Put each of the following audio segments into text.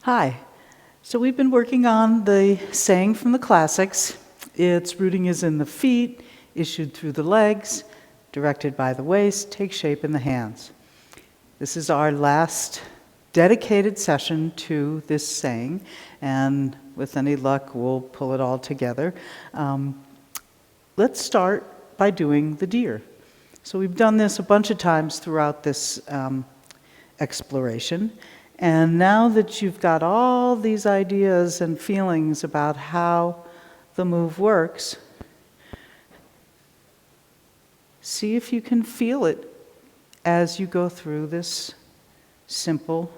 Hi. So we've been working on the saying from the classics. Its rooting is in the feet, issued through the legs, directed by the waist, takes shape in the hands. This is our last dedicated session to this saying, and with any luck, we'll pull it all together. Let's start by doing the deer. So we've done this a bunch of times throughout this exploration. And now that you've got all these ideas and feelings about how the move works, see if you can feel it as you go through this simple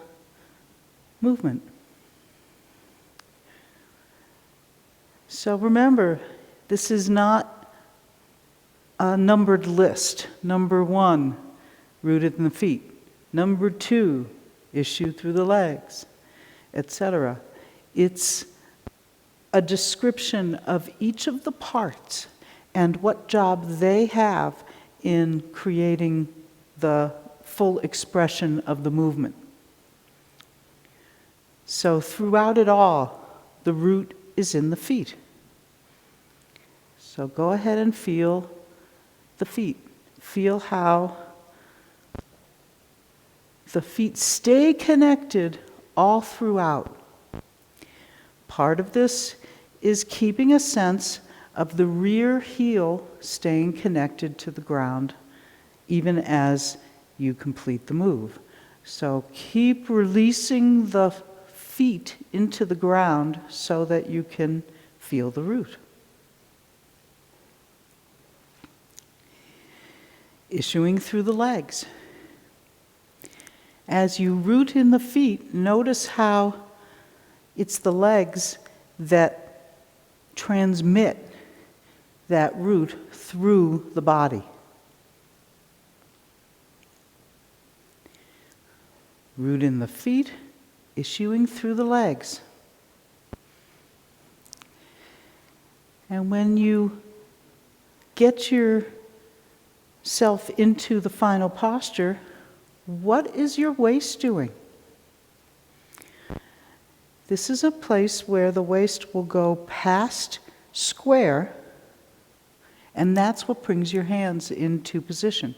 movement. So remember, this is not a numbered list. Number 1, rooted in the feet. Number 2, issue through the legs, etc. It's a description of each of the parts and what job they have in creating the full expression of the movement. So throughout it all, the root is in the feet. So go ahead and feel the feet. Feel how the feet stay connected all throughout. Part of this is keeping a sense of the rear heel staying connected to the ground even as you complete the move. So keep releasing the feet into the ground so that you can feel the root. Issuing through the legs. As you root in the feet, notice how it's the legs that transmit that root through the body. Root in the feet, issuing through the legs. And when you get yourself into the final posture, what is your waist doing? This is a place where the waist will go past square, and that's what brings your hands into position.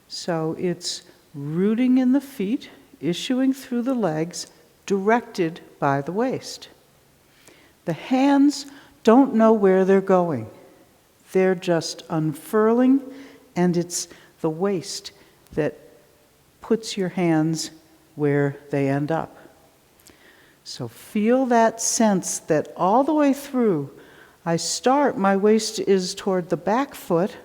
So it's rooting in the feet, issuing through the legs, directed by the waist. The hands don't know where they're going. They're just unfurling, and it's the waist that puts your hands where they end up. So feel that sense that all the way through, my waist is toward the back foot,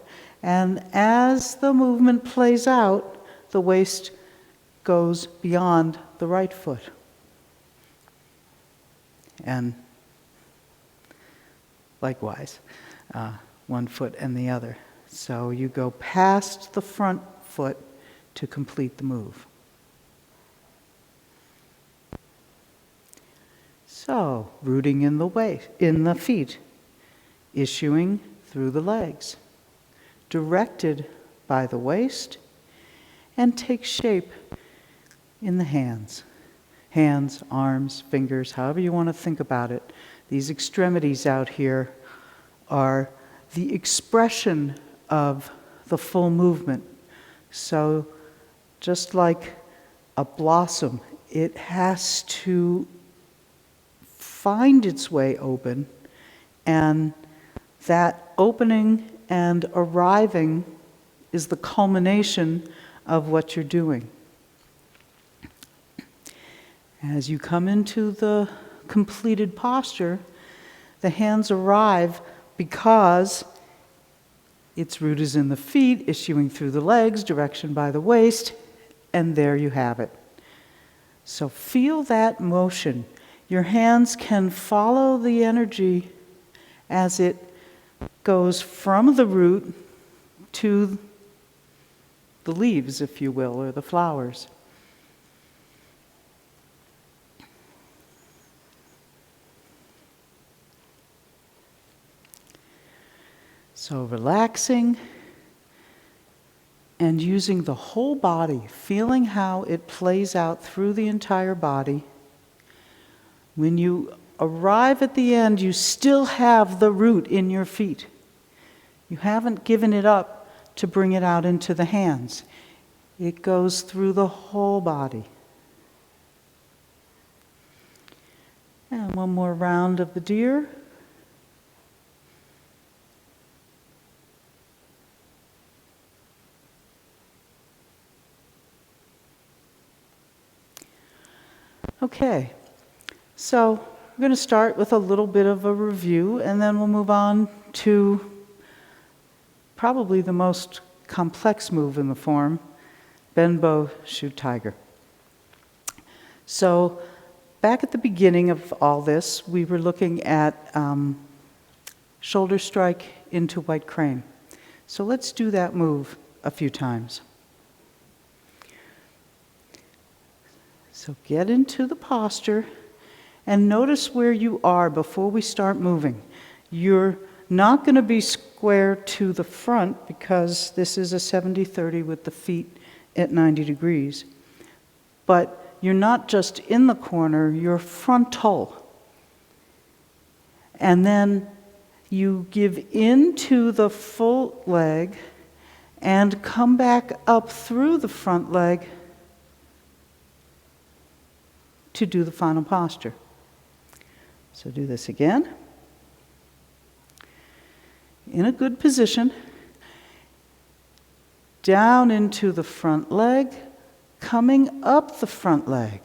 and as the movement plays out, the waist goes beyond the right foot. And likewise, one foot and the other. So you go past the front foot to complete the move. So, rooting in the feet, issuing through the legs, directed by the waist, and take shape in the hands. Hands, arms, fingers, however you want to think about it. These extremities out here are the expression of the full movement. So, just like a blossom, it has to find its way open, and that opening and arriving is the culmination of what you're doing. As you come into the completed posture, the hands arrive because its root is in the feet, issuing through the legs, direction by the waist, and there you have it. So feel that motion. Your hands can follow the energy as it goes from the root to the leaves, if you will, or the flowers. So relaxing and using the whole body, feeling how it plays out through the entire body, When you arrive at the end, you still have the root in your feet. You haven't given it up to bring it out into the hands. It goes through the whole body. And one more round of the deer. Okay, so we're going to start with a little bit of a review, and then we'll move on to probably the most complex move in the form, bend bow, shoot tiger. So back at the beginning of all this, we were looking at shoulder strike into white crane. So let's do that move a few times. So get into the posture and notice where you are before we start moving. You're not going to be square to the front because this is a 70-30 with the feet at 90 degrees. But you're not just in the corner, you're frontal. And then you give into the full leg and come back up through the front leg to do the final posture. So do this again. In a good position, down into the front leg, coming up the front leg.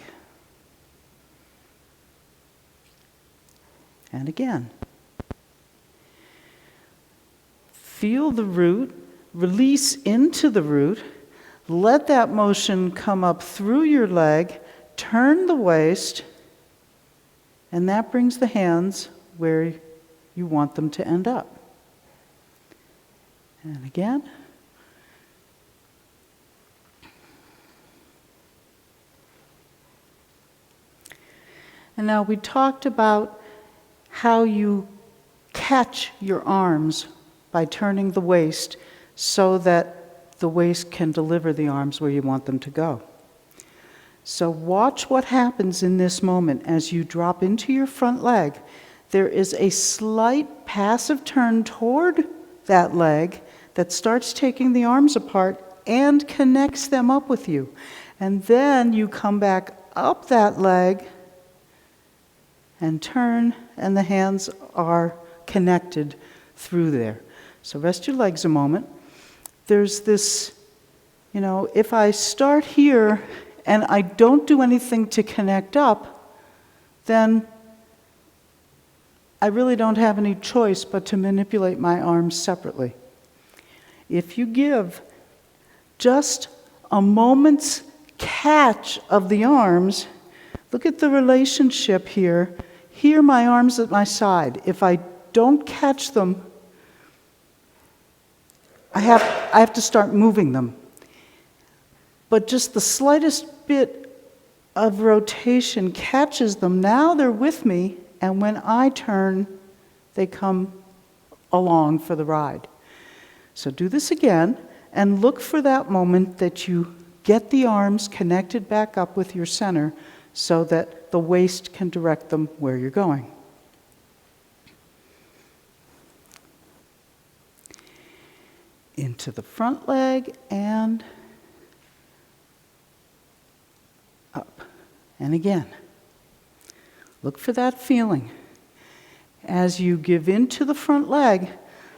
And again. Feel the root, release into the root, let that motion come up through your leg, turn the waist, and that brings the hands where you want them to end up. And again. And now we talked about how you catch your arms by turning the waist so that the waist can deliver the arms where you want them to go. So watch what happens in this moment as you drop into your front leg. There is a slight passive turn toward that leg that starts taking the arms apart and connects them up with you. And then you come back up that leg and turn, and the hands are connected through there. So rest your legs a moment. There's this, if I start here and I don't do anything to connect up, then I really don't have any choice but to manipulate my arms separately. If you give just a moment's catch of the arms, look at the relationship here. Here, my arms at my side. If I don't catch them, I have to start moving them. But just the slightest bit of rotation catches them. Now they're with me, and when I turn, they come along for the ride. So do this again, and look for that moment that you get the arms connected back up with your center so that the waist can direct them where you're going. Into the front leg and up. And again. Look for that feeling. As you give into the front leg,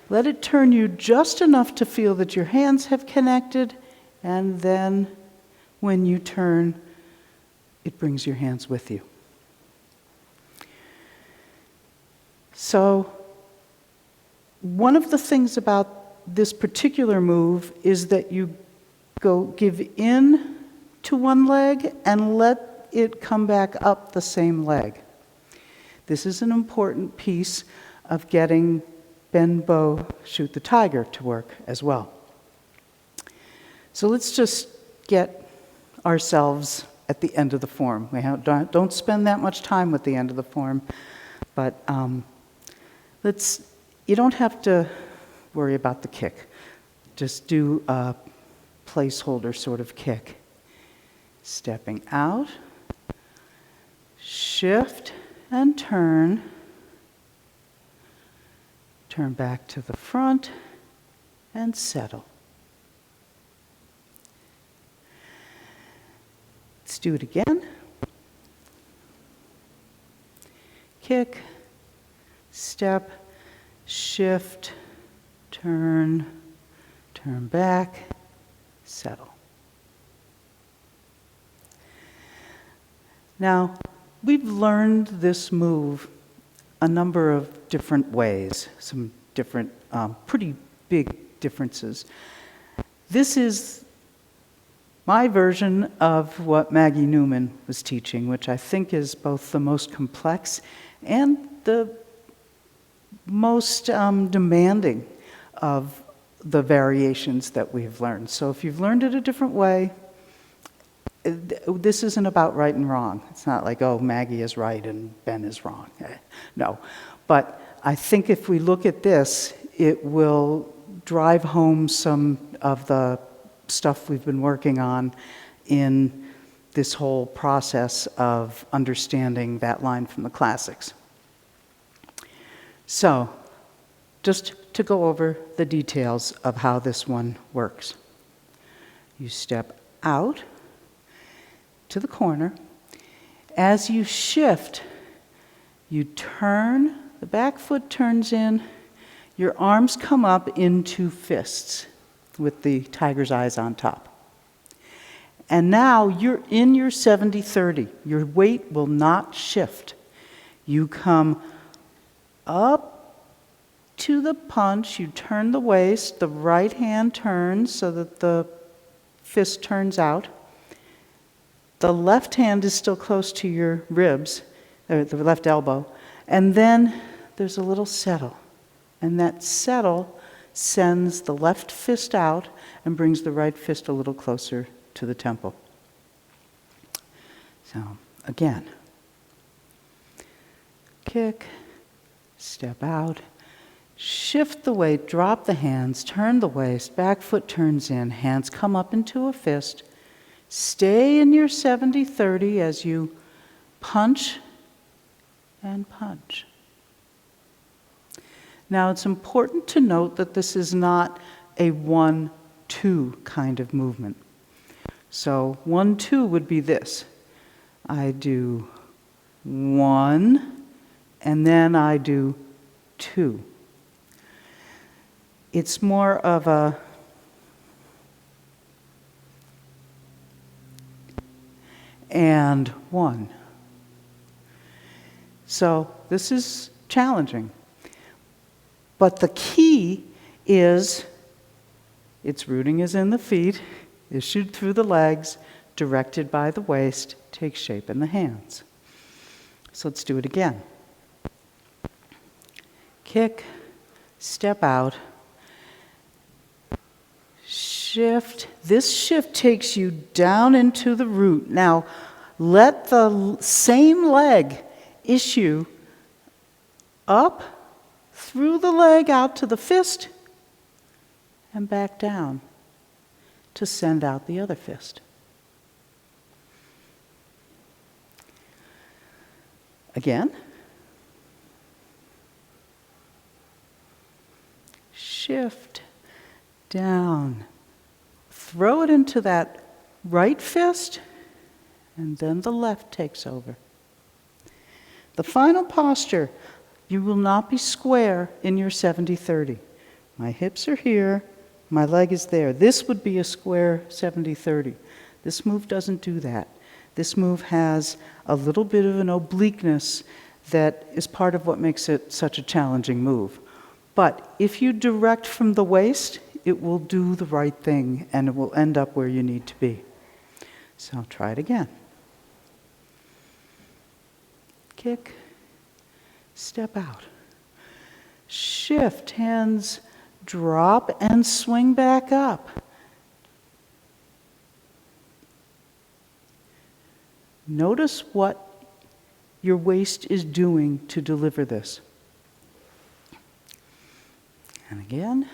let it turn you just enough to feel that your hands have connected, and then when you turn, it brings your hands with you. So, one of the things about this particular move is that you give in to one leg and let it come back up the same leg. This is an important piece of getting bend bow, shoot the tiger to work as well. So let's just get ourselves at the end of the form. Don't spend that much time with the end of the form, but you don't have to worry about the kick. Just do a placeholder sort of kick. Stepping out, shift, and turn. Turn back to the front and settle. Let's do it again. Kick, step, shift, turn, turn back, settle. Now, we've learned this move a number of different ways, some different, pretty big differences. This is my version of what Maggie Newman was teaching, which I think is both the most complex and the most demanding of the variations that we've learned. So if you've learned it a different way, this isn't about right and wrong. It's not like, oh, Maggie is right and Ben is wrong. No. But I think if we look at this, it will drive home some of the stuff we've been working on in this whole process of understanding that line from the classics. So, just to go over the details of how this one works. You step out to the corner. As you shift, you turn, the back foot turns in, your arms come up into fists with the tiger's eyes on top. And now you're in your 70-30. Your weight will not shift. You come up to the punch, you turn the waist, the right hand turns so that the fist turns out. The left hand is still close to your ribs, or the left elbow, and then there's a little settle. And that settle sends the left fist out and brings the right fist a little closer to the temple. So, again, kick, step out, shift the weight, drop the hands, turn the waist, back foot turns in, hands come up into a fist. Stay in your 70-30 as you punch and punch. Now, it's important to note that this is not a 1-2 kind of movement. So 1-2 would be this. I do 1, and then I do 2. It's more of a and 1. So this is challenging. But the key is its rooting is in the feet, issued through the legs, directed by the waist, takes shape in the hands. So let's do it again. Kick, step out, shift. This shift takes you down into the root. Now, let the same leg issue up through the leg out to the fist and back down to send out the other fist. Again. Shift down. Throw it into that right fist, and then the left takes over. The final posture, you will not be square in your 70-30. My hips are here, my leg is there. This would be a square 70-30. This move doesn't do that. This move has a little bit of an obliqueness that is part of what makes it such a challenging move. But if you direct from the waist, it will do the right thing and it will end up where you need to be. So try it again. Kick, step out. Shift, hands drop and swing back up. Notice what your waist is doing to deliver this. And again.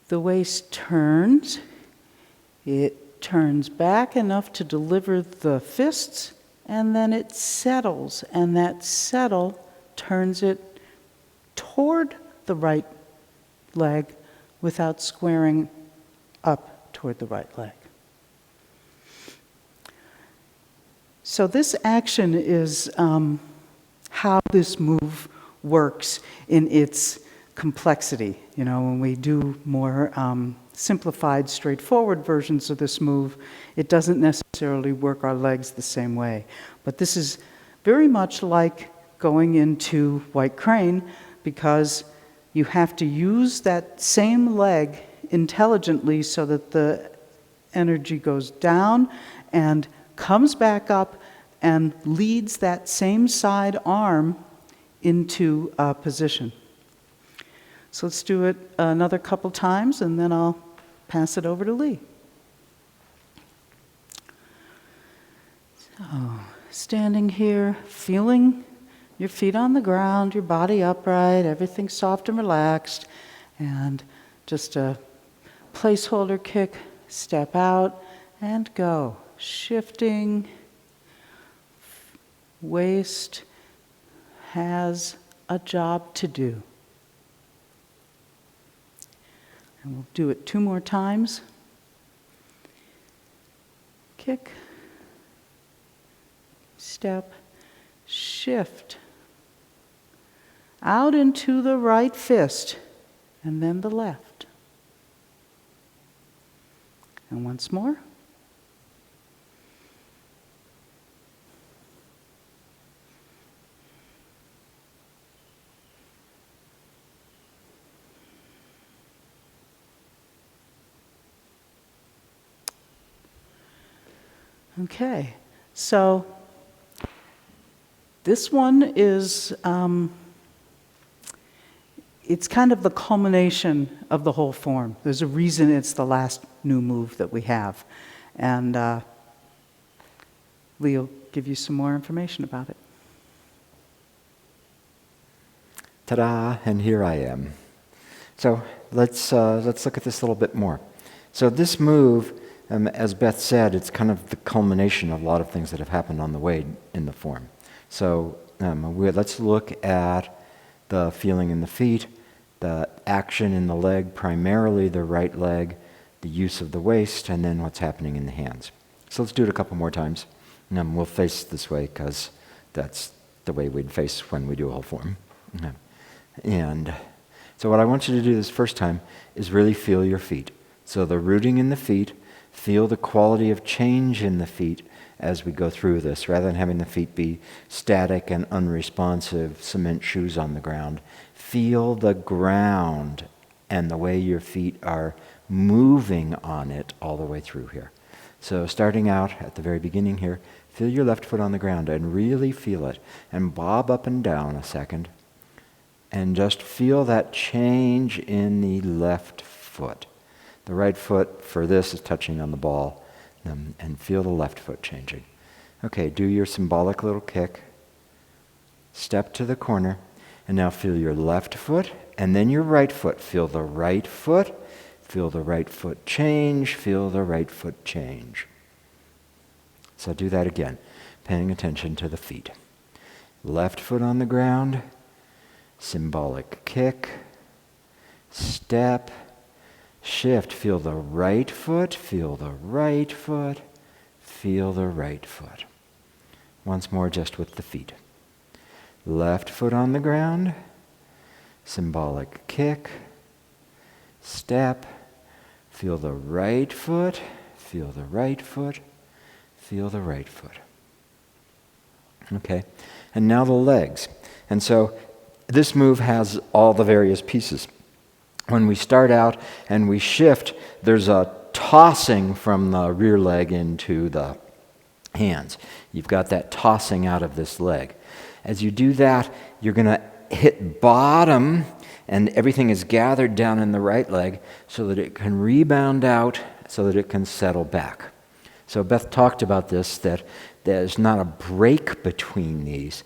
The waist turns. It turns back enough to deliver the fists, and then it settles, and that settle turns it toward the right leg without squaring up toward the right leg. So this action is how this move works in its complexity. You know, when we do more simplified, straightforward versions of this move, it doesn't necessarily work our legs the same way. But this is very much like going into White Crane, because you have to use that same leg intelligently so that the energy goes down and comes back up and leads that same side arm into position. So let's do it another couple times, and then I'll pass it over to Lee. So, standing here, feeling your feet on the ground, your body upright, everything soft and relaxed, and just a placeholder kick, step out, and go. Shifting, waist has a job to do. And we'll do it 2 more times. Kick, step, shift. Out into the right fist, and then the left. And once more. Okay, so this one is, it's kind of the culmination of the whole form. There's a reason it's the last new move that we have. And Lee will give you some more information about it. Ta-da, and here I am. So let's look at this a little bit more. So this move, as Beth said, it's kind of the culmination of a lot of things that have happened on the way in the form. So let's look at the feeling in the feet, the action in the leg, primarily the right leg, the use of the waist, and then what's happening in the hands. So let's do it a couple more times. We'll face this way because that's the way we'd face when we do a whole form. And so what I want you to do this first time is really feel your feet. So the rooting in the feet, feel the quality of change in the feet as we go through this, rather than having the feet be static and unresponsive cement shoes on the ground. Feel the ground and the way your feet are moving on it all the way through here. So starting out at the very beginning here, feel your left foot on the ground and really feel it. And bob up and down a second. And just feel that change in the left foot. The right foot for this is touching on the ball, and feel the left foot changing. Okay, do your symbolic little kick. Step to the corner, and now feel your left foot, and then your right foot. Feel the right foot change, feel the right foot change. So do that again, paying attention to the feet. Left foot on the ground, symbolic kick, step, shift, feel the right foot, feel the right foot, feel the right foot. Once more, just with the feet. Left foot on the ground, symbolic kick, step, feel the right foot, feel the right foot, feel the right foot. Okay, and now the legs. And so this move has all the various pieces. When we start out and we shift, there's a tossing from the rear leg into the hands. You've got that tossing out of this leg. As you do that, you're going to hit bottom, and everything is gathered down in the right leg so that it can rebound out, so that it can settle back. So Beth talked about this, that there's not a break between these.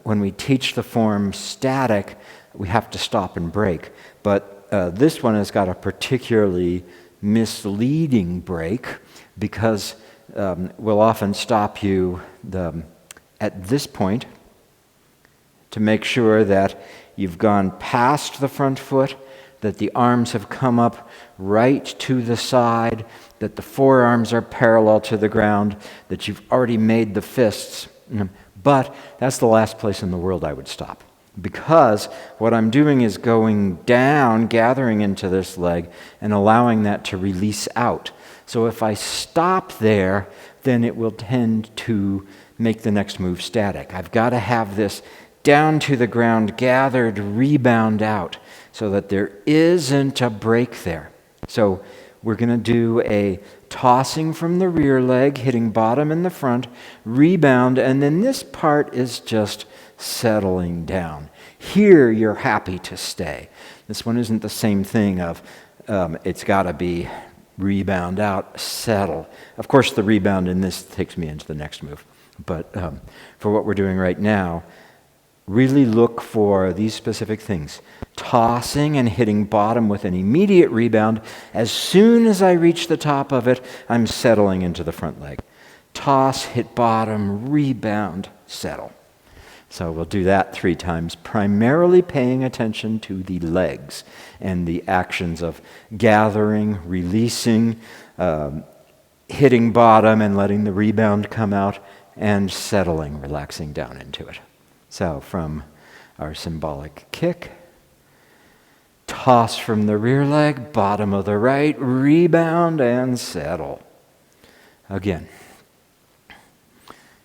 When we teach the form static, we have to stop and break. But this one has got a particularly misleading break because we'll often stop you at this point to make sure that you've gone past the front foot, that the arms have come up right to the side, that the forearms are parallel to the ground, that you've already made the fists. But that's the last place in the world I would stop, because what I'm doing is going down, gathering into this leg, and allowing that to release out. So if I stop there, then it will tend to make the next move static. I've got to have this down to the ground, gathered, rebound out, so that there isn't a break there. So we're going to do a tossing from the rear leg, hitting bottom in the front, rebound, and then this part is just settling down. Here you're happy to stay. This one isn't the same thing of it's got to be rebound out, settle. Of course, the rebound in this takes me into the next move. But for what we're doing right now, really look for these specific things. Tossing and hitting bottom with an immediate rebound. As soon as I reach the top of it, I'm settling into the front leg. Toss, hit bottom, rebound, settle. So we'll do that 3 times, primarily paying attention to the legs and the actions of gathering, releasing, hitting bottom and letting the rebound come out, and settling, relaxing down into it. So from our symbolic kick, toss from the rear leg, bottom of the right, rebound and settle. Again,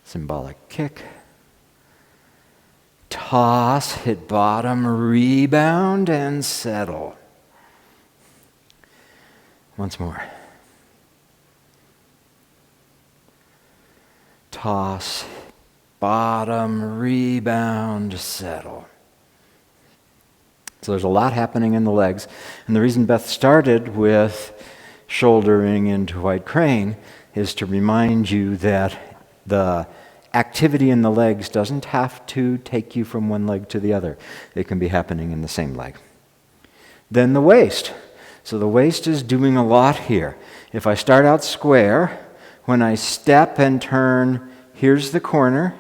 symbolic kick, toss, hit bottom, rebound and settle. Once more. Toss, bottom, rebound, settle. So there's a lot happening in the legs. And the reason Beth started with shouldering into white crane is to remind you that the activity in the legs doesn't have to take you from one leg to the other. It can be happening in the same leg. Then the waist. So the waist is doing a lot here. If I start out square, when I step and turn, here's the corner,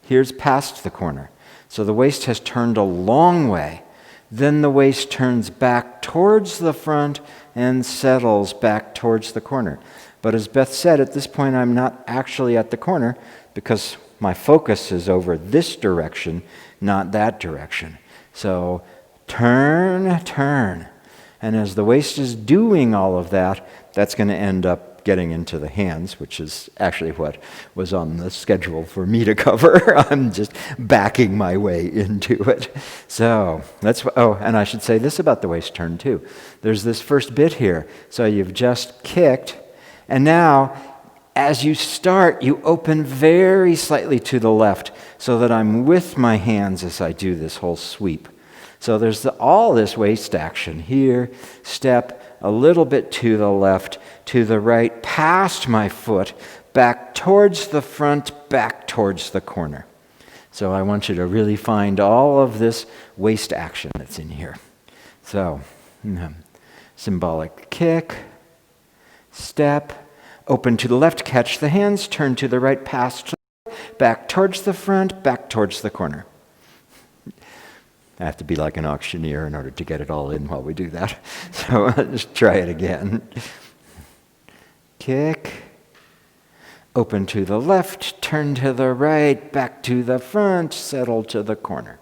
here's past the corner. So the waist has turned a long way. Then the waist turns back towards the front and settles back towards the corner. But as Beth said, at this point I'm not actually at the corner because my focus is over this direction, not that direction. So turn, turn. And as the waist is doing all of that, that's going to end up getting into the hands, which is actually what was on the schedule for me to cover. I'm just backing my way into it. So and I should say this about the waist turn too. There's this first bit here. So you've just kicked, and now as you start, you open very slightly to the left so that I'm with my hands as I do this whole sweep. So there's all this waist action here, step, a little bit to the left, to the right, past my foot, back towards the front, back towards the corner. So I want you to really find all of this waist action that's in here. So, symbolic kick, step, open to the left, catch the hands, turn to the right, past, back towards the front, back towards the corner. I have to be like an auctioneer in order to get it all in while we do that. So just try it again. Kick, open to the left, turn to the right, back to the front, settle to the corner.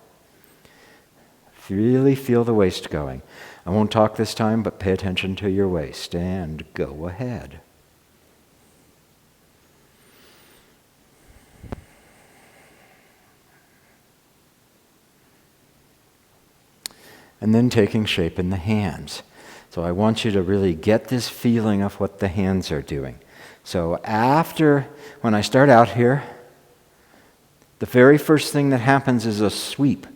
Really feel the waist going. I won't talk this time, but pay attention to your waist and go ahead. And then taking shape in the hands. So I want you to really get this feeling of what the hands are doing. So when I start out here, the very first thing that happens is a sweep.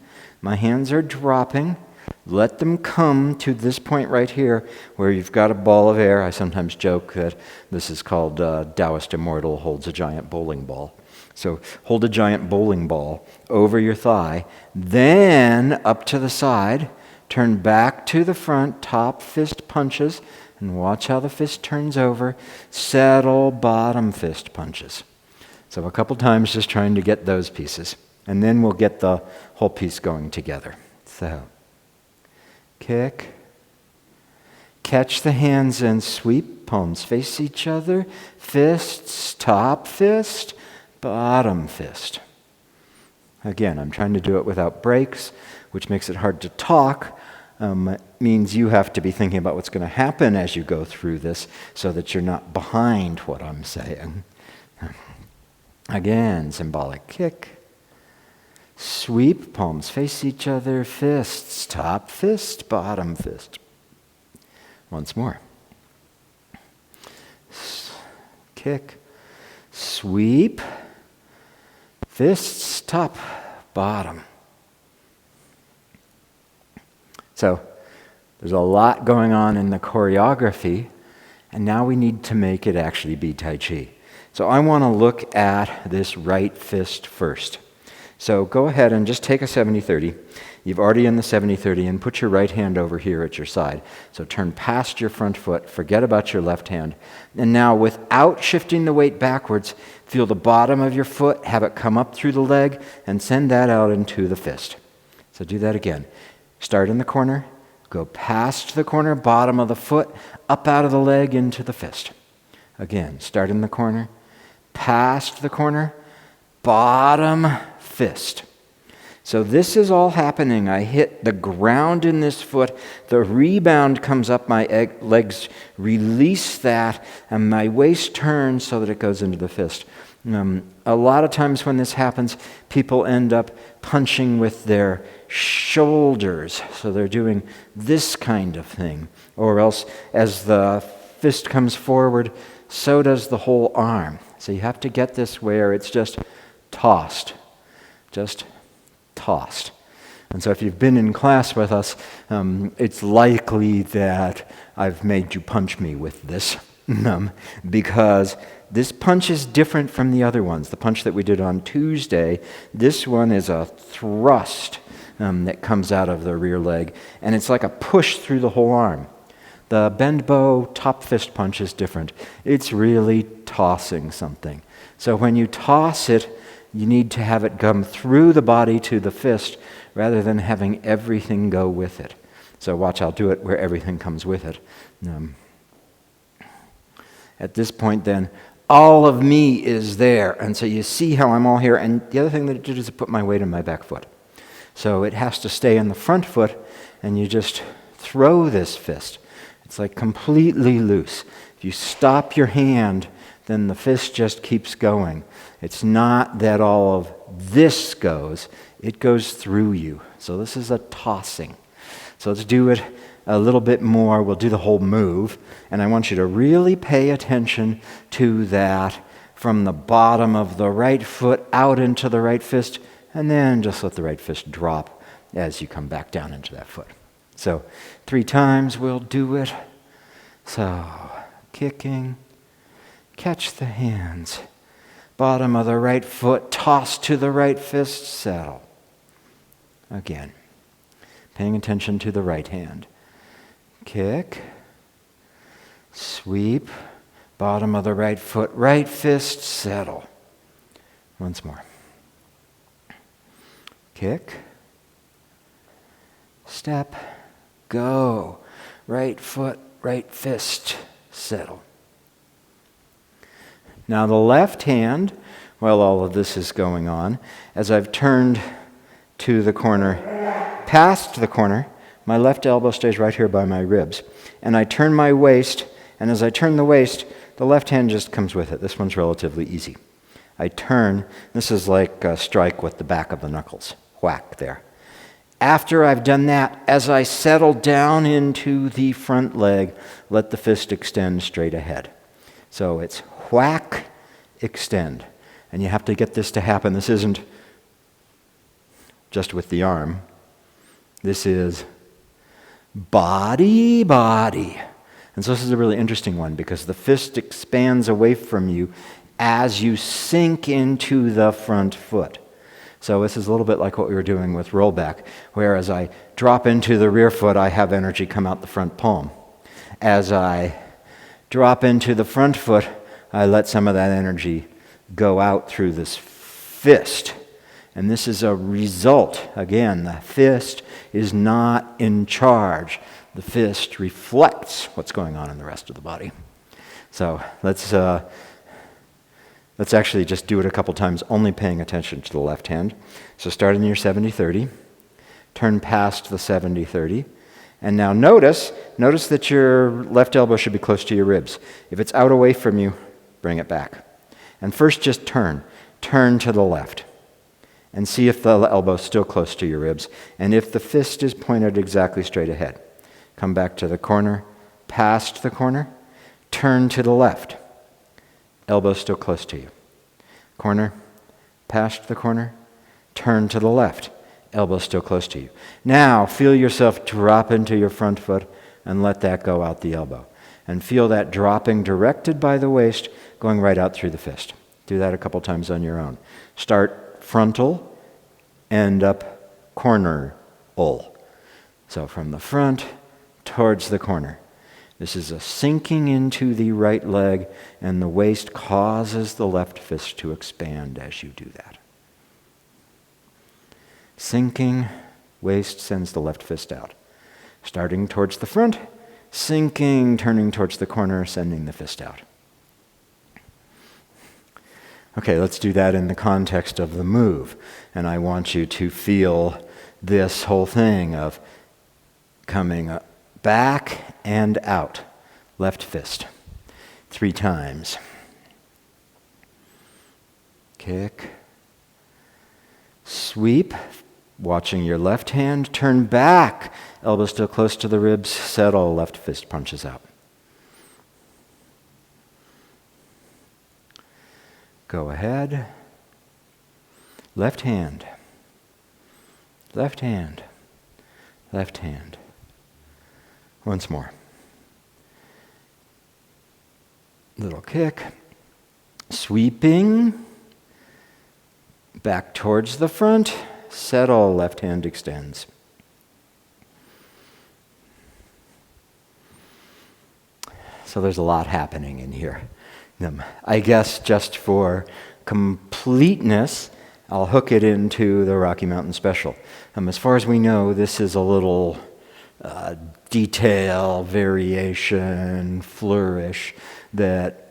My hands are dropping. Let them come to this point right here where you've got a ball of air. I sometimes joke that this is called Taoist Immortal holds a giant bowling ball. So hold a giant bowling ball over your thigh, then up to the side, turn back to the front, top fist punches, and watch how the fist turns over. Settle, bottom fist punches. So a couple times just trying to get those pieces. And then we'll get the whole piece going together. So, kick. Catch the hands and sweep. Palms face each other. Fists, top fist, bottom fist. Again, I'm trying to do it without breaks, which makes it hard to talk. It means you have to be thinking about what's going to happen as you go through this so that you're not behind what I'm saying. Again, symbolic kick. Sweep, palms face each other, fists, top fist, bottom fist. Once more. Kick, sweep, fists, top, bottom. So there's a lot going on in the choreography, and now we need to make it actually be Tai Chi. So I want to look at this right fist first. So go ahead and just take a 70-30. You've already in the 70-30 and put your right hand over here at your side. So turn past your front foot, forget about your left hand. And now without shifting the weight backwards, feel the bottom of your foot, have it come up through the leg, and send that out into the fist. So do that again. Start in the corner, go past the corner, bottom of the foot, up out of the leg into the fist. Again, start in the corner, past the corner, bottom fist. So this is all happening. I hit the ground in this foot, the rebound comes up, my legs release that, and my waist turns so that it goes into the fist. A lot of times when this happens, people end up punching with their shoulders. So they're doing this kind of thing. Or else, as the fist comes forward, so does the whole arm. So you have to get this where it's just tossed. Just tossed. And so if you've been in class with us, it's likely that I've made you punch me with this. Because this punch is different from the other ones. The punch that we did on Tuesday, this one is a thrust that comes out of the rear leg, and it's like a push through the whole arm. The bend bow top fist punch is different. It's really tossing something. So when you toss it, you need to have it come through the body to the fist rather than having everything go with it. So watch, I'll do it where everything comes with it. At this point then, all of me is there. And so you see how I'm all here. And the other thing that it did is it put my weight in my back foot. So it has to stay in the front foot, and you just throw this fist. It's like completely loose. If you stop your hand, then the fist just keeps going. It's not that all of this goes, it goes through you. So this is a tossing. So let's do it a little bit more. We'll do the whole move, and I want you to really pay attention to that from the bottom of the right foot out into the right fist, and then just let the right fist drop as you come back down into that foot. So 3 times we'll do it. So kicking, catch the hands, bottom of the right foot, toss to the right fist, settle. Again, paying attention to the right hand. Kick, sweep, bottom of the right foot, right fist, settle. Once more. Kick, step, go, right foot, right fist, settle. Now the left hand, while all of this is going on, as I've turned to the corner, past the corner, my left elbow stays right here by my ribs. And I turn my waist, and as I turn the waist, the left hand just comes with it. This one's relatively easy. I turn, this is like a strike with the back of the knuckles. Whack there. After I've done that, as I settle down into the front leg, let the fist extend straight ahead. So it's whack, extend. And you have to get this to happen. This isn't just with the arm. This is body, body. And so this is a really interesting one because the fist expands away from you as you sink into the front foot. So this is a little bit like what we were doing with rollback, where as I drop into the rear foot, I have energy come out the front palm. as I drop into the front foot, I let some of that energy go out through this fist. And this is a result. Again, the fist is not in charge. The fist reflects what's going on in the rest of the body. So let's actually just do it a couple times, only paying attention to the left hand. So start in your 70-30, turn past the 70-30, and now notice that your left elbow should be close to your ribs. If it's out away from you, bring it back. And first just turn to the left, and see if the elbow's still close to your ribs, and if the fist is pointed exactly straight ahead. Come back to the corner, past the corner, turn to the left. Elbow still close to you. Corner, past the corner, turn to the left. Elbow still close to you. Now, feel yourself drop into your front foot and let that go out the elbow. And feel that dropping directed by the waist, going right out through the fist. Do that a couple times on your own. Start frontal, end up corner-ul. So from the front towards the corner. This is a sinking into the right leg, and the waist causes the left fist to expand as you do that. Sinking, waist sends the left fist out. Starting towards the front, sinking, turning towards the corner, sending the fist out. Okay, let's do that in the context of the move. And I want you to feel this whole thing of coming back and out. Left fist. 3 times. Kick. Sweep. Watching your left hand. Turn back. Elbow still close to the ribs. Settle. Left fist punches out. Go ahead. Left hand. Left hand. Left hand. Once more. Little kick. Sweeping. Back towards the front. Settle. Left hand extends. So there's a lot happening in here. I guess just for completeness, I'll hook it into the Rocky Mountain Special. As far as we know, this is a little detail, variation, flourish that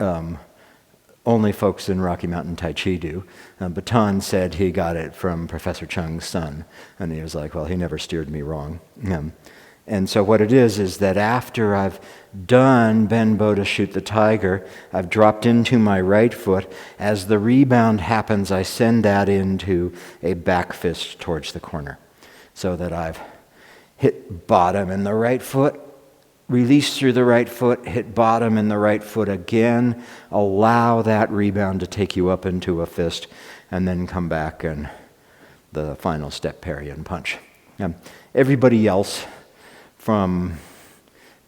only folks in Rocky Mountain Tai Chi do. Baton said he got it from Professor Chung's son, and he was like, well, he never steered me wrong. And so what it is that after I've done Benbo to shoot the tiger, I've dropped into my right foot. As the rebound happens, I send that into a back fist towards the corner, so that I've hit bottom in the right foot, release through the right foot, hit bottom in the right foot again, allow that rebound to take you up into a fist, and then come back and the final step parry and punch. Everybody else from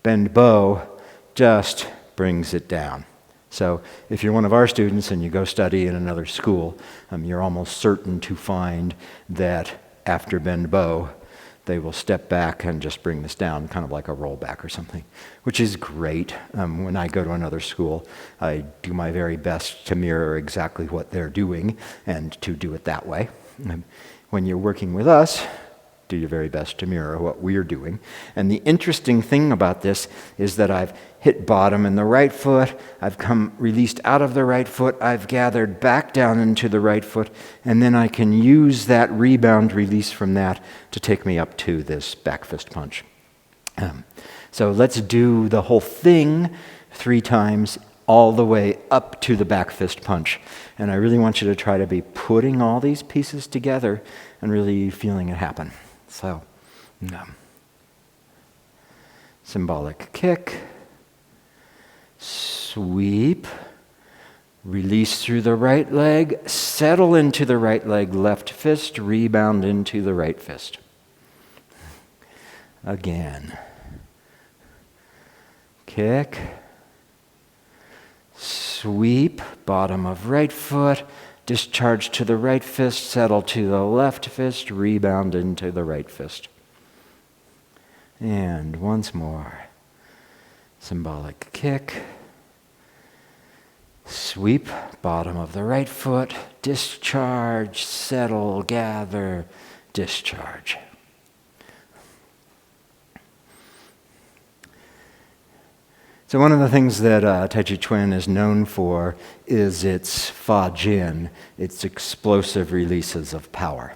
Benbo just brings it down. So if you're one of our students and you go study in another school, you're almost certain to find that after Benbo, they will step back and just bring this down, kind of like a rollback or something, which is great. When I go to another school, I do my very best to mirror exactly what they're doing and to do it that way. When you're working with us, do your very best to mirror what we're doing. And the interesting thing about this is that I've hit bottom in the right foot, I've come released out of the right foot, I've gathered back down into the right foot, and then I can use that rebound release from that to take me up to this back fist punch. So let's do the whole thing 3 times all the way up to the back fist punch. And I really want you to try to be putting all these pieces together and really feeling it happen. So, symbolic kick, sweep, release through the right leg, settle into the right leg, left fist, rebound into the right fist. Again. Kick, sweep, bottom of right foot, discharge to the right fist, settle to the left fist, rebound into the right fist. And once more. symbolic kick, sweep, bottom of the right foot, discharge, settle, gather, discharge. So one of the things that Tai Chi Chuan is known for is its Fa Jin, its explosive releases of power.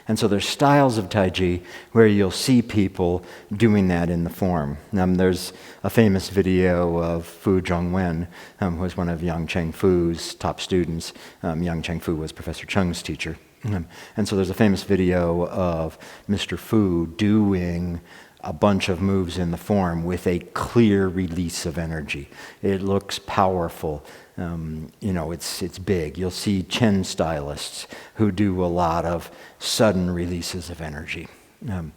And so there's styles of Tai Chi where you'll see people doing that in the form. There's a famous video of Fu Zhongwen, who was one of Yang Cheng Fu's top students. Yang Cheng Fu was Professor Cheng's teacher. And so there's a famous video of Mr. Fu doing a bunch of moves in the form with a clear release of energy. It looks powerful. It's big. You'll see Chen stylists who do a lot of sudden releases of energy. And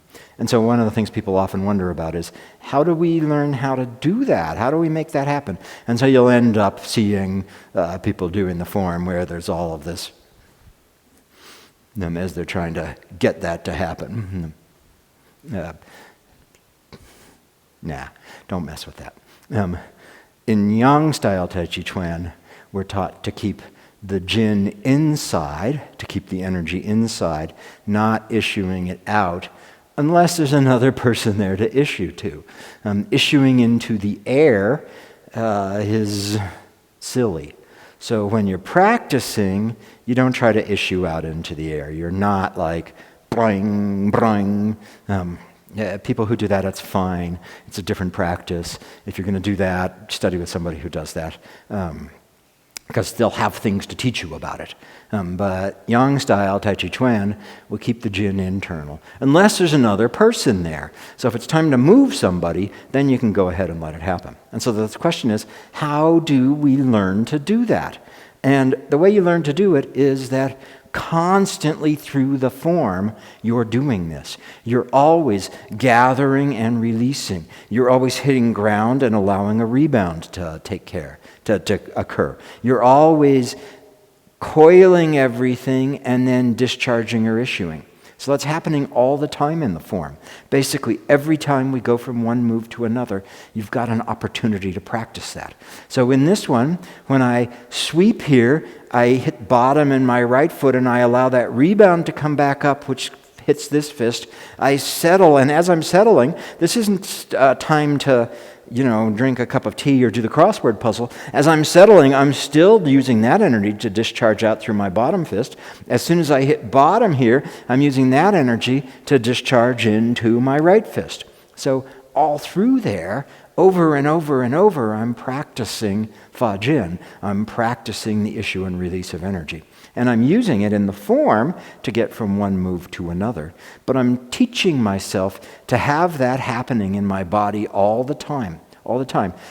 so one of the things people often wonder about is, how do we learn how to do that? How do we make that happen? And so you'll end up seeing people doing the form where there's all of this as they're trying to get that to happen. Nah, don't mess with that. In Yang style Tai Chi Chuan, we're taught to keep the Jin inside, to keep the energy inside, not issuing it out, unless there's another person there to issue to. Issuing into the air is silly. So when you're practicing, you don't try to issue out into the air. You're not like, boing, boing. People who do that, that's fine. It's a different practice. If you're going to do that, study with somebody who does that, because they'll have things to teach you about it. But Yang style Tai Chi Chuan will keep the Jin internal, unless there's another person there. So if it's time to move somebody, then you can go ahead and let it happen. And so the question is, how do we learn to do that? And the way you learn to do it is that constantly through the form, you're doing this. You're always gathering and releasing. You're always hitting ground and allowing a rebound to to occur. You're always coiling everything and then discharging or issuing. So that's happening all the time in the form. Basically, every time we go from one move to another, you've got an opportunity to practice that. So in this one, when I sweep here, I hit bottom in my right foot and I allow that rebound to come back up, which hits this fist. I settle, and as I'm settling, this isn't time to drink a cup of tea or do the crossword puzzle. As I'm settling, I'm still using that energy to discharge out through my bottom fist. As soon as I hit bottom here, I'm using that energy to discharge into my right fist. So all through there, over and over and over, I'm practicing Fa Jin. I'm practicing the issue and release of energy. And I'm using it in the form to get from one move to another. But I'm teaching myself to have that happening in my body all the time,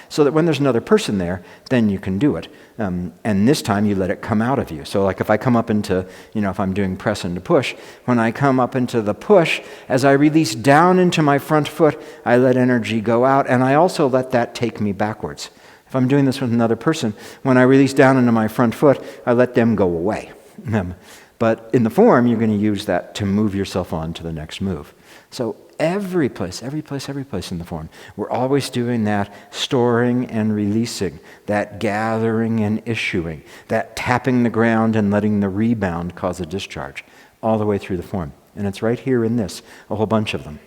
so that when there's another person there, then you can do it. And this time you let it come out of you. So like if I come up into, if I'm doing press into push, when I come up into the push, as I release down into my front foot, I let energy go out, and I also let that take me backwards. If I'm doing this with another person, when I release down into my front foot, I let them go away. But in the form, you're going to use that to move yourself on to the next move. So every place in the form, we're always doing that storing and releasing, that gathering and issuing, that tapping the ground and letting the rebound cause a discharge, all the way through the form. And it's right here in this, a whole bunch of them,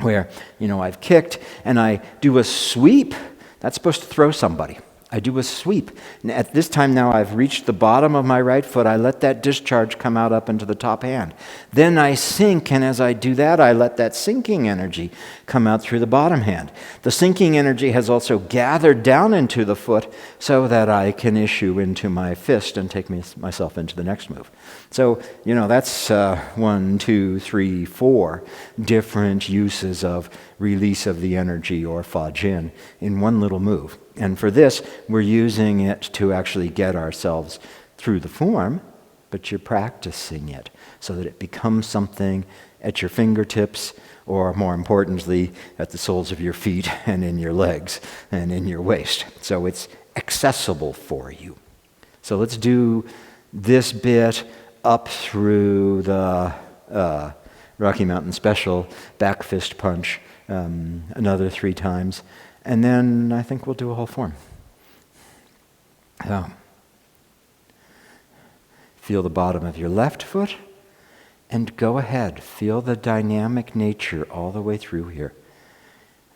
where, I've kicked and I do a sweep. That's supposed to throw somebody. I do a sweep. And at this time now I've reached the bottom of my right foot. I let that discharge come out up into the top hand. Then I sink, and as I do that, I let that sinking energy come out through the bottom hand. The sinking energy has also gathered down into the foot so that I can issue into my fist and take myself into the next move. So, that's 1, 2, 3, 4 different uses of release of the energy, or Fa Jin, in one little move. And for this, we're using it to actually get ourselves through the form, but you're practicing it so that it becomes something at your fingertips, or more importantly, at the soles of your feet and in your legs and in your waist. So it's accessible for you. So let's do this bit up through the Rocky Mountain Special back fist punch another 3 times. And then I think we'll do a whole form. So, feel the bottom of your left foot, and go ahead. Feel the dynamic nature all the way through here.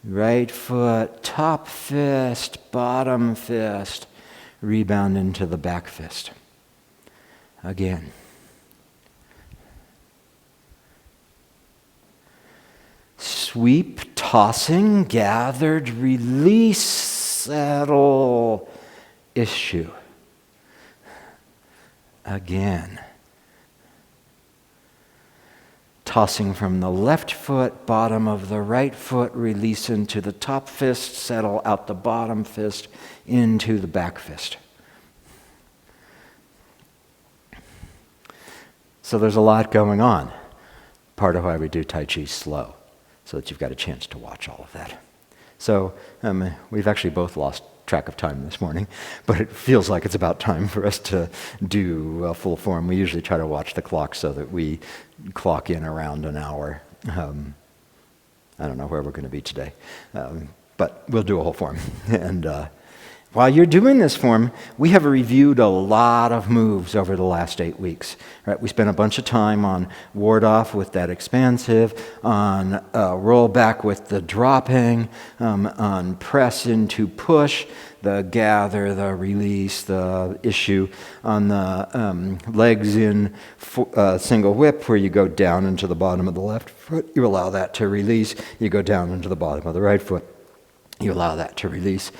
Right foot, top fist, bottom fist, rebound into the back fist. Again. Sweep, tossing, gathered, release, settle, issue. Again. Tossing from the left foot, bottom of the right foot, release into the top fist, settle out the bottom fist, into the back fist. So there's a lot going on. Part of why we do Tai Chi slow, so that you've got a chance to watch all of that. So we've actually both lost track of time this morning, but it feels like it's about time for us to do a full form. We usually try to watch the clock so that we clock in around an hour. I don't know where we're going to be today, but we'll do a whole form. And while you're doing this form, we have reviewed a lot of moves over the last 8 weeks. Right? We spent a bunch of time on ward off with that expansive, on roll back with the dropping, on press into push, the gather, the release, the issue, on the legs in single whip, where you go down into the bottom of the left foot. You allow that to release. You go down into the bottom of the right foot. You allow that to release.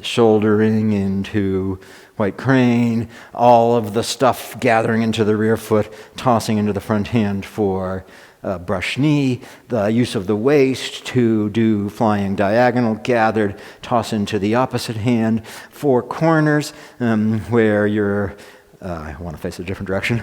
Shouldering into white crane, all of the stuff gathering into the rear foot, tossing into the front hand for brush knee, the use of the waist to do flying diagonal, gathered, toss into the opposite hand, four corners, where you're I want to face a different direction,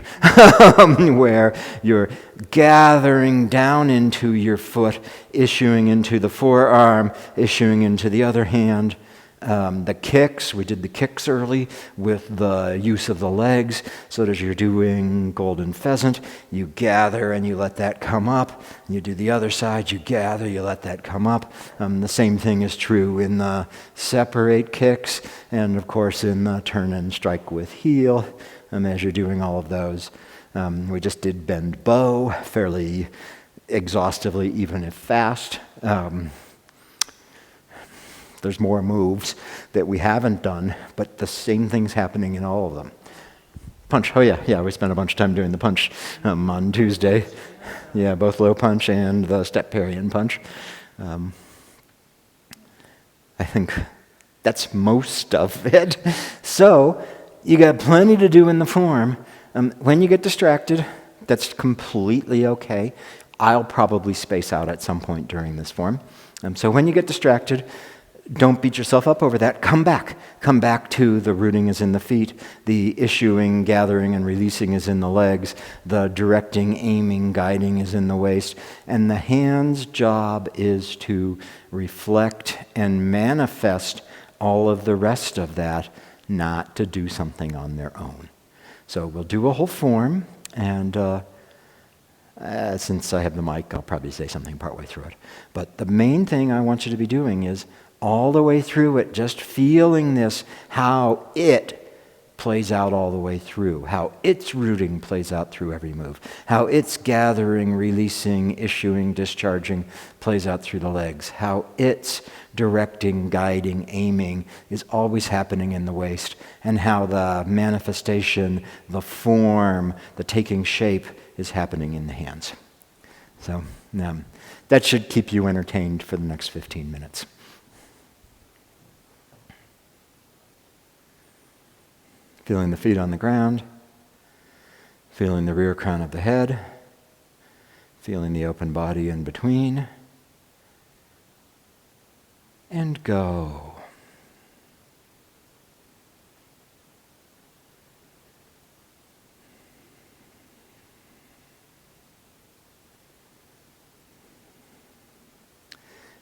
where you're gathering down into your foot, issuing into the forearm, issuing into the other hand. The kicks, we did the kicks early with the use of the legs, so that as you're doing golden pheasant, you gather and you let that come up. And you do the other side, you gather, you let that come up. The same thing is true in the separate kicks, and of course in the turn and strike with heel. As you're doing all of those, we just did bend bow fairly exhaustively, even if fast. There's more moves that we haven't done, but the same thing's happening in all of them. Punch, oh yeah, we spent a bunch of time doing the punch on Tuesday. Yeah, both low punch and the step parry and punch. I think that's most of it. So, you got plenty to do in the form. When you get distracted, that's completely okay. I'll probably space out at some point during this form. So when you get distracted, don't beat yourself up over that. Come back. Come back to the rooting is in the feet, the issuing, gathering, and releasing is in the legs, the directing, aiming, guiding is in the waist, and the hand's job is to reflect and manifest all of the rest of that, not to do something on their own. So we'll do a whole form, and since I have the mic, I'll probably say something partway through it. But the main thing I want you to be doing is all the way through it, just feeling this, how it plays out all the way through, how its rooting plays out through every move, how its gathering, releasing, issuing, discharging plays out through the legs, how its directing, guiding, aiming is always happening in the waist, and how the manifestation, the form, the taking shape is happening in the hands. So that should keep you entertained for the next 15 minutes. Feeling the feet on the ground, feeling the rear crown of the head, feeling the open body in between, and go.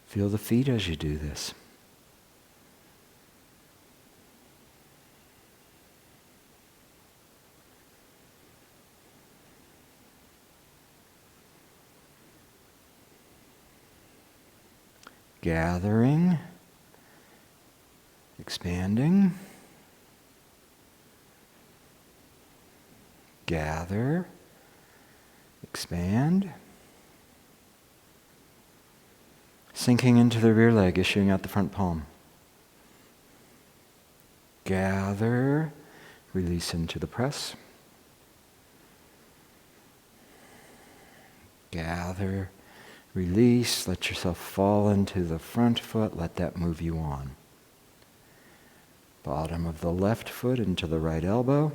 Feel the feet as you do this. Gathering, Expanding. Gather. Expand. Sinking into the rear leg, issuing out the front palm. Gather. Release into the press. Gather. Release. Let yourself fall into the front foot. Let that move you on. Bottom of the left foot into the right elbow.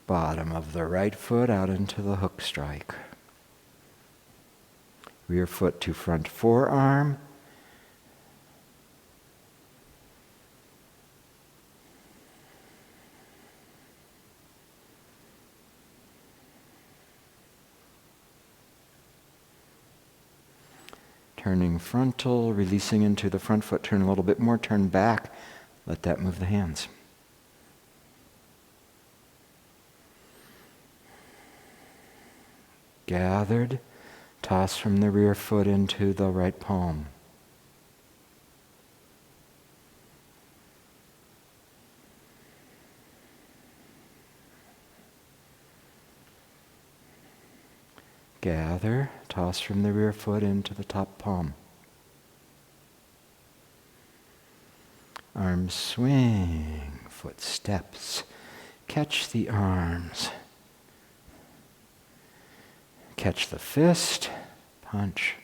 Bottom of the right foot out into the hook strike. Rear foot to front forearm. Turning frontal, releasing into the front foot. Turn a little bit more, turn back. Let that move the hands. Gathered, toss from the rear foot into the right palm. Gather, toss from the rear foot into the top palm. Arms swing, foot steps. Catch the arms. Catch the fist, punch.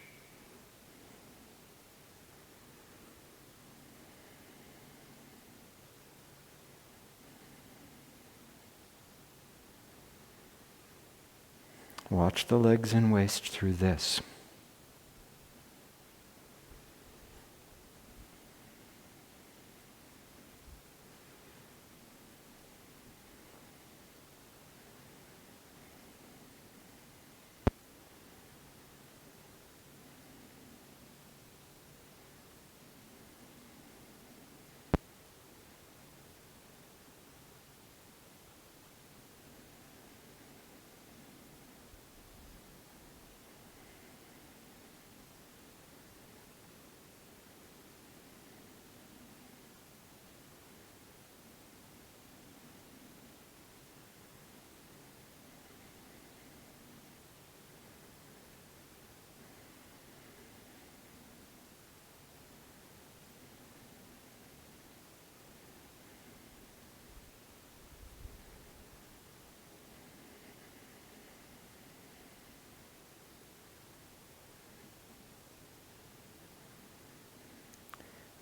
Watch the legs and waist through this.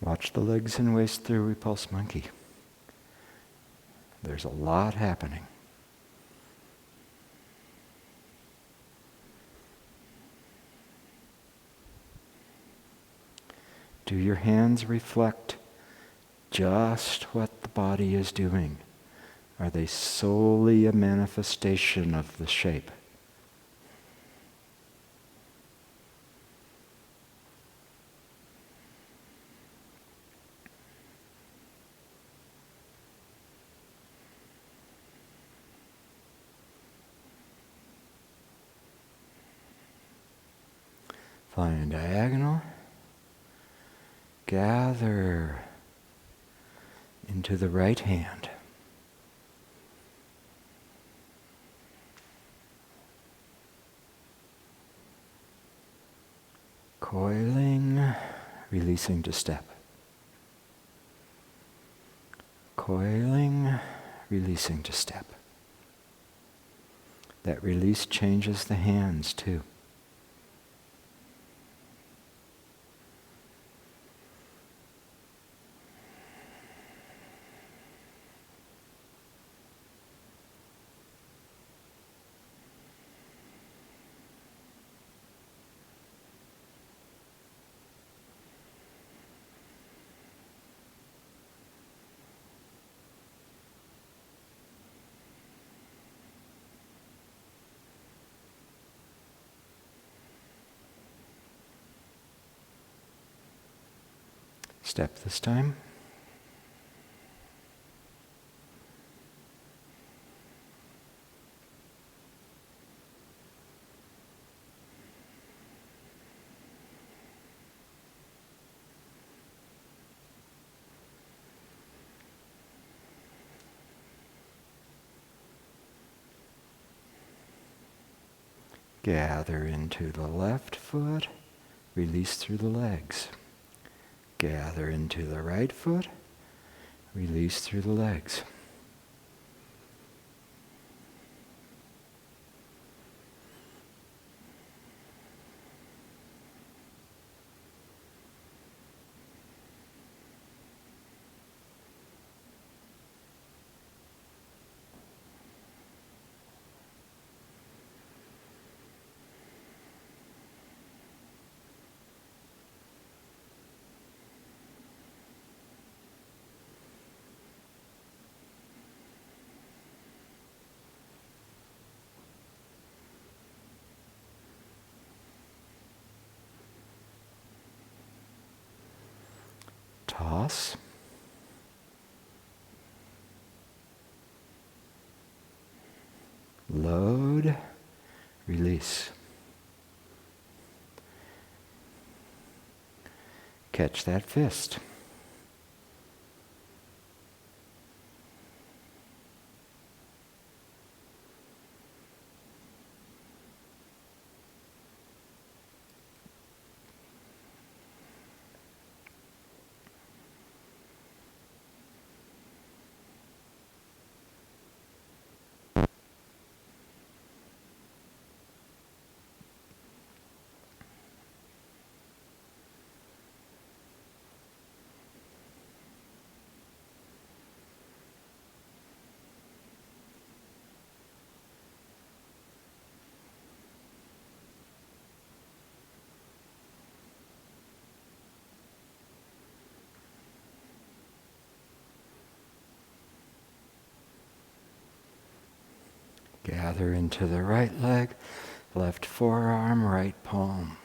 Watch the legs and waist through Repulse Monkey. There's a lot happening. Do your hands reflect just what the body is doing? Are they solely a manifestation of the shape? Flying diagonal. Gather into the right hand. Coiling, releasing to step. Coiling, releasing to step. That release changes the hands too. Step this time. Gather into the left foot, release through the legs. Gather into the right foot, release through the legs. Toss. Load. Release. Catch that fist. Gather into the right leg, left forearm, right palm.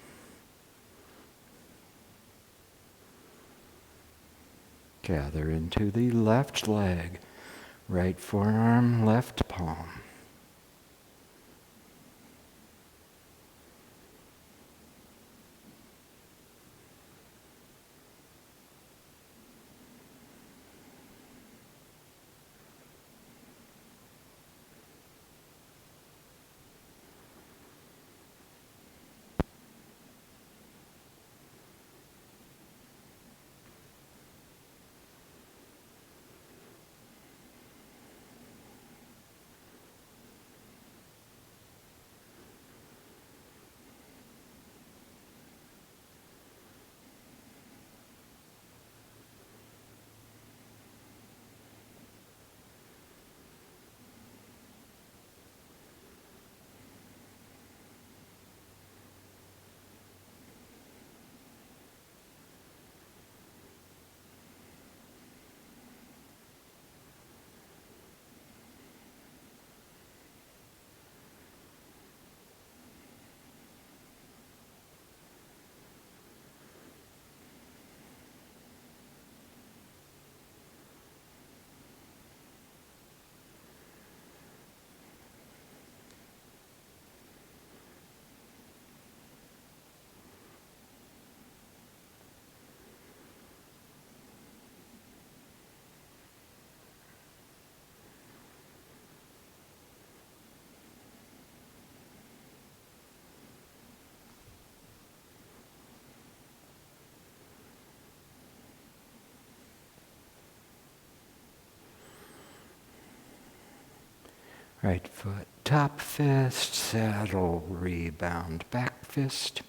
Gather into the left leg, right forearm, left palm. Right foot, top fist, saddle, rebound, back fist.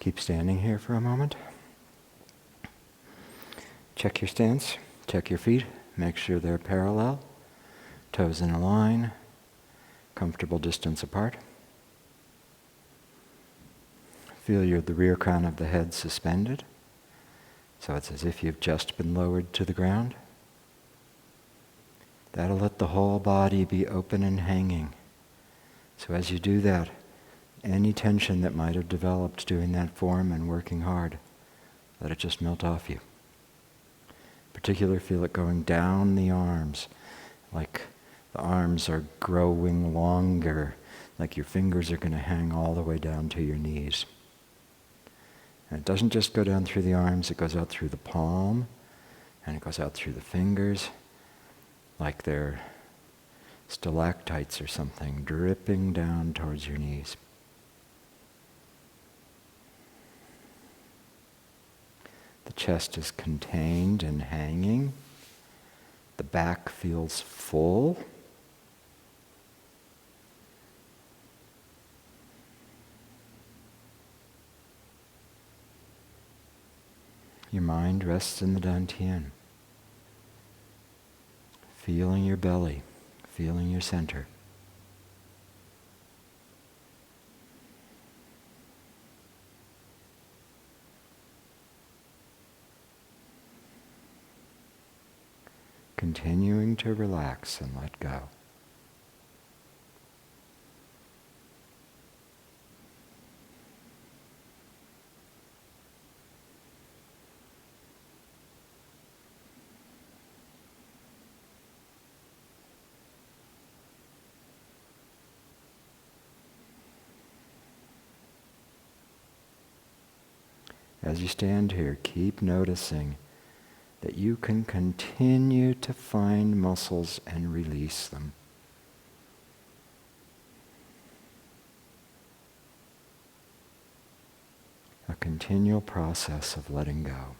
Keep standing here for a moment. Check your stance, check your feet, make sure they're parallel, toes in a line, comfortable distance apart. Feel the rear crown of the head suspended, so it's as if you've just been lowered to the ground. That'll let the whole body be open and hanging. So as you do that, any tension that might have developed doing that form and working hard, let it just melt off you. Particularly feel it going down the arms, like the arms are growing longer, like your fingers are going to hang all the way down to your knees. And it doesn't just go down through the arms, it goes out through the palm, and it goes out through the fingers, like they're stalactites or something, dripping down towards your knees. The chest is contained and hanging. The back feels full. Your mind rests in the Dantian, feeling your belly, feeling your center. Continuing to relax and let go. As you stand here, keep noticing that you can continue to find muscles and release them. A continual process of letting go.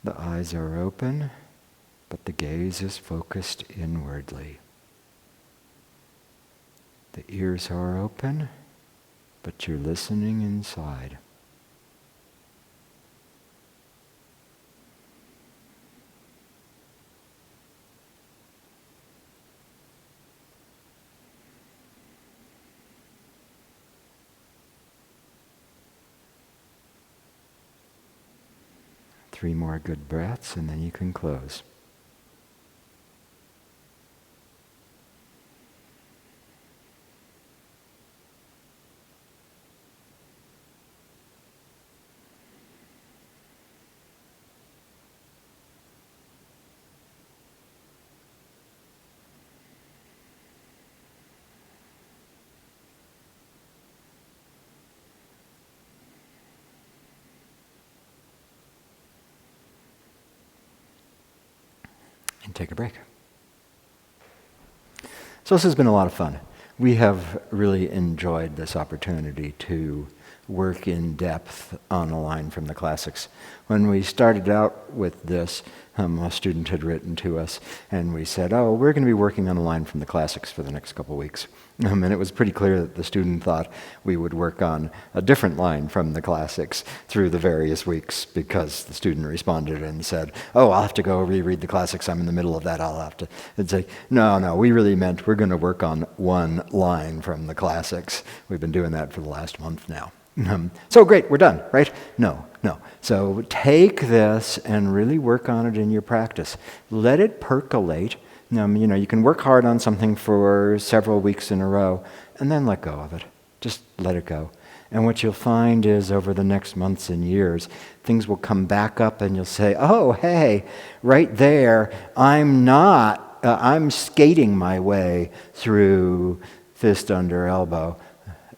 The eyes are open, but the gaze is focused inwardly. The ears are open, but you're listening inside. Three more good breaths, and then you can close. And take a break. So this has been a lot of fun. We have really enjoyed this opportunity to work in depth on a line from the classics. When we started out with this, a student had written to us and we said, oh, we're going to be working on a line from the classics for the next couple of weeks. And it was pretty clear that the student thought we would work on a different line from the classics through the various weeks, because the student responded and said, oh, I'll have to go reread the classics, I'm in the middle of that, I'll have to. And say, no, we really meant we're going to work on one line from the classics. We've been doing that for the last month now. So great, we're done, right? No. So take this and really work on it in your practice. Let it percolate. You can work hard on something for several weeks in a row and then let go of it. Just let it go. And what you'll find is over the next months and years, things will come back up and you'll say, oh, hey, right there, I'm skating my way through fist under elbow.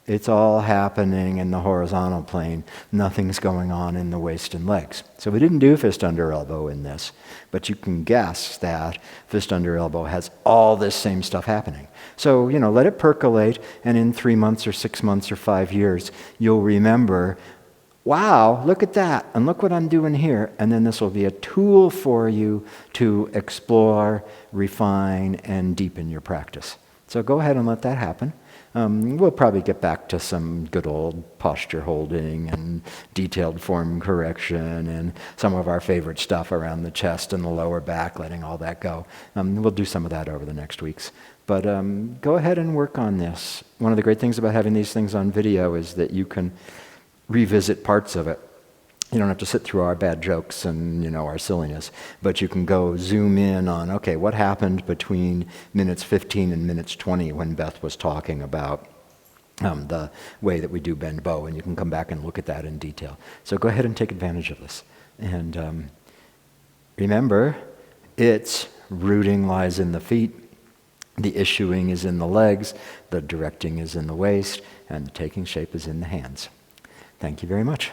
It's all happening in the horizontal plane. Nothing's going on in the waist and legs. So we didn't do fist under elbow in this, but you can guess that fist under elbow has all this same stuff happening. So, let it percolate, and in 3 months or 6 months or 5 years, you'll remember, wow, look at that, and look what I'm doing here. And then this will be a tool for you to explore, refine, and deepen your practice. So go ahead and let that happen. We'll probably get back to some good old posture holding and detailed form correction and some of our favorite stuff around the chest and the lower back, letting all that go. We'll do some of that over the next weeks. But go ahead and work on this. One of the great things about having these things on video is that you can revisit parts of it. You don't have to sit through our bad jokes and, our silliness, but you can go zoom in on, okay, what happened between minutes 15 and minutes 20 when Beth was talking about the way that we do bend bow, and you can come back and look at that in detail. So go ahead and take advantage of this. And remember, its rooting lies in the feet, the issuing is in the legs, the directing is in the waist, and the taking shape is in the hands. Thank you very much.